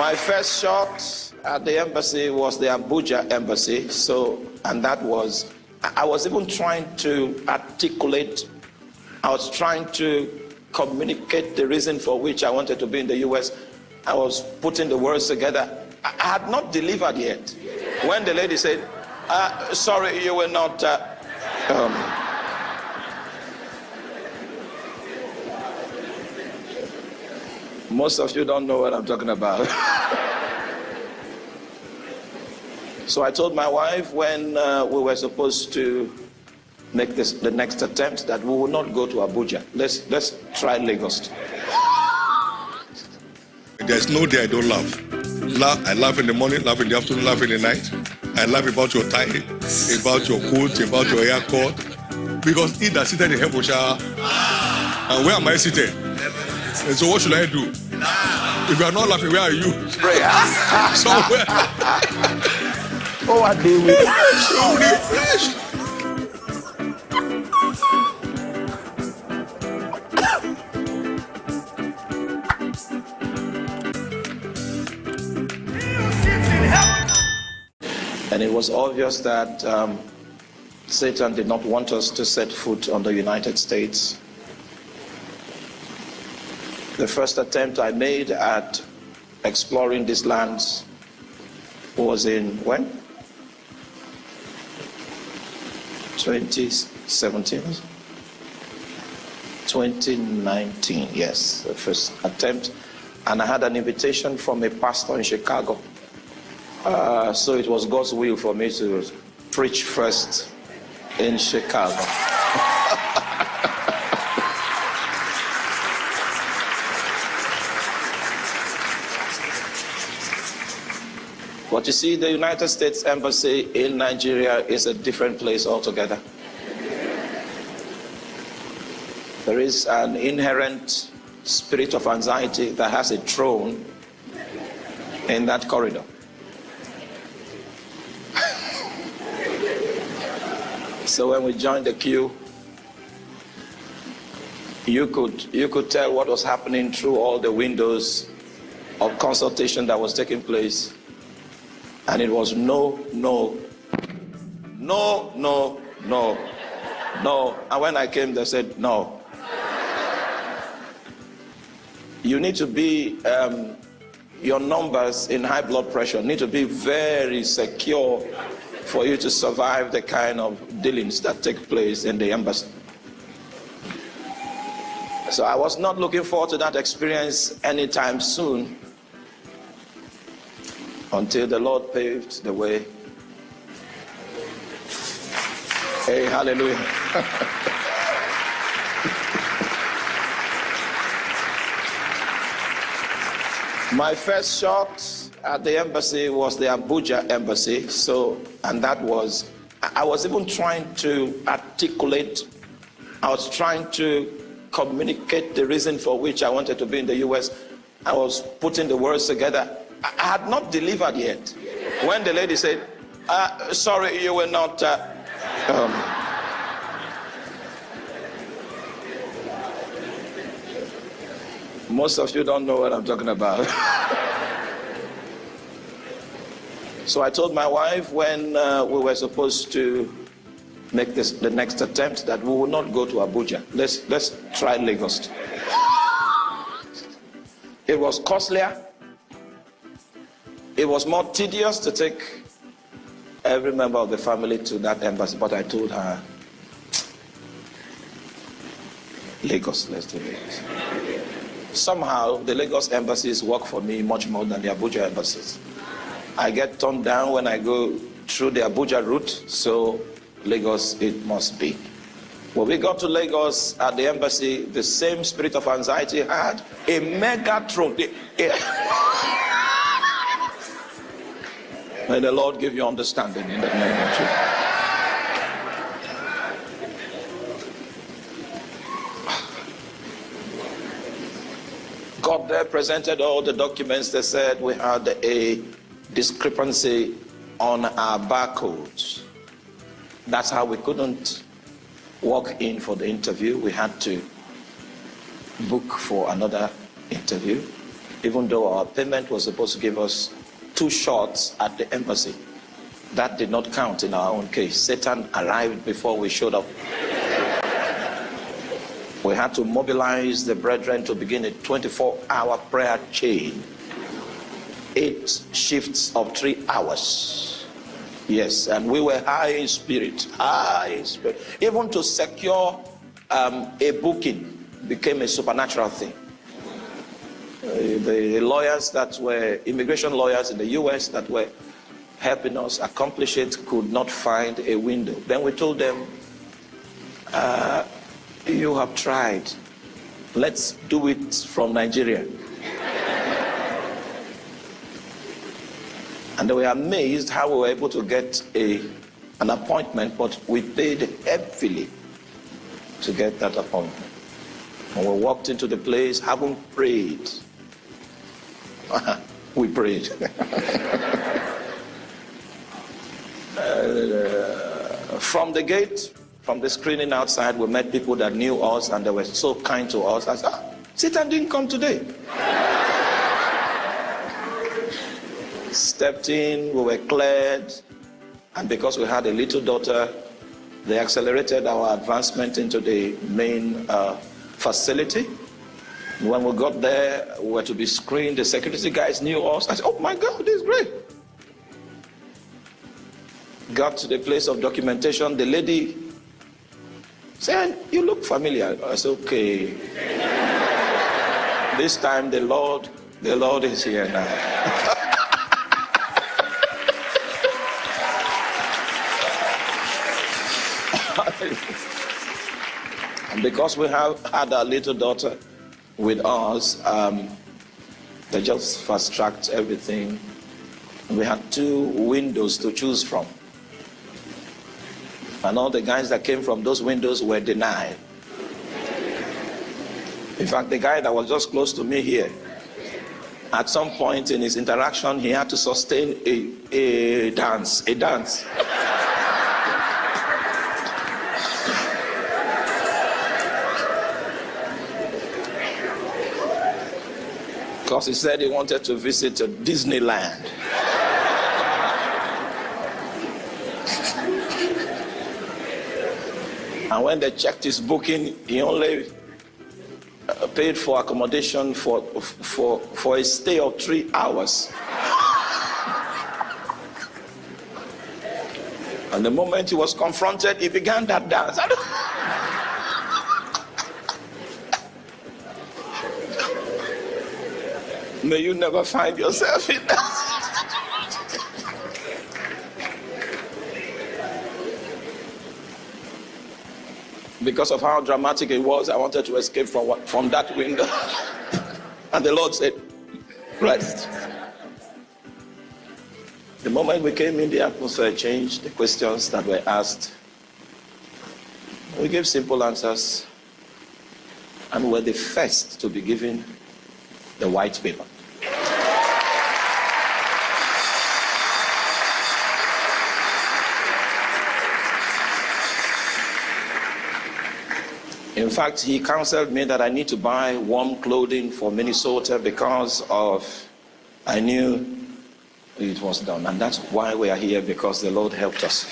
My first shot at the embassy was the Abuja embassy. And that was, I was even trying to articulate, I was trying to communicate the reason for which I wanted to be in the US. I was putting the words together. I had not delivered yet. When the lady said, sorry, you were not, most of you don't know what I'm talking about. So I told my wife when we were supposed to make the next attempt that we will not go to Abuja. Let's try Lagos. There's no day I don't laugh. I laugh in the morning, laugh in the afternoon, laugh in the night. I laugh about your tie, about your coat, about your haircut. Because he that seated in heaven shall. And where am I seated? And so what should I do? If you are not laughing, where are you? Somewhere. Oh, I do. So refreshed. And it was obvious that Satan did not want us to set foot on the United States. The first attempt I made at exploring these lands was in when? 2017? 2019, yes, the first attempt. And I had an invitation from a pastor in Chicago. So it was God's will for me to preach first in Chicago. But you see, the United States Embassy in Nigeria is a different place altogether. There is an inherent spirit of anxiety that has a throne in that corridor. So when we joined the queue, you could tell what was happening through all the windows of consultation that was taking place. And it was no, no, no, no, no, no. And when I came, they said no. You need to be, your numbers in high blood pressure need to be very secure for you to survive the kind of dealings that take place in the embassy. So I was not looking forward to that experience anytime soon until the Lord paved the way. Hey, hallelujah. My first shot at the embassy was the Abuja embassy. And that was, I was even trying to articulate, I was trying to communicate the reason for which I wanted to be in the US. I was putting the words together. I had not delivered yet. When the lady said, sorry, you were not, most of you don't know what I'm talking about. So I told my wife when we were supposed to make the next attempt that we will not go to Abuja. Let's try Lagos. It was costlier. It was more tedious to take every member of the family to that embassy, but I told her, Lagos, let's do Lagos. Somehow, the Lagos embassies work for me much more than the Abuja embassies. I get turned down when I go through the Abuja route, so Lagos it must be. When we got to Lagos at the embassy, the same spirit of anxiety had a mega throne. May the Lord give you understanding in the name of Jesus. God there presented all the documents. They said we had a discrepancy on our barcodes. That's how we couldn't walk in for the interview. We had to book for another interview. even though our payment was supposed to give us 2 shots at the embassy. That did not count in our own case. Satan arrived before we showed up. We had to mobilize the brethren to begin a 24-hour prayer chain. 8 shifts of 3 hours. Yes, and we were high in spirit. Even to secure a booking became a supernatural thing. The lawyers that were immigration lawyers in the US that were helping us accomplish it could not find a window. Then we told them, you have tried. Let's do it from Nigeria. And they were amazed how we were able to get an appointment, but we paid heavily to get that appointment. When we walked into the place, having prayed, we prayed. From the gate, from the screening outside, we met people that knew us and they were so kind to us. I said, Satan didn't come today. Stepped in, we were cleared, and because we had a little daughter, they accelerated our advancement into the main facility. When we got there, we were to be screened. The security guys knew us. I said, oh my God, this is great. Got to the place of documentation. The lady said, you look familiar. I said, okay. This time the Lord is here now. And because we have had our little daughter with us, they just fast-tracked everything. We had 2 windows to choose from. And all the guys that came from those windows were denied. In fact, the guy that was just close to me here, at some point in his interaction, he had to sustain a dance. Because he said he wanted to visit Disneyland. And when they checked his booking, he only paid for accommodation for a stay of 3 hours. And the moment he was confronted, he began that dance. May you never find yourself in that. Because of how dramatic it was, I wanted to escape from that window. And the Lord said, rest. The moment we came in, the atmosphere changed, the questions that were asked. We gave simple answers, and were the first to be given the white paper. In fact, he counseled me that I need to buy warm clothing for Minnesota because I knew it was done. And that's why we are here, because the Lord helped us.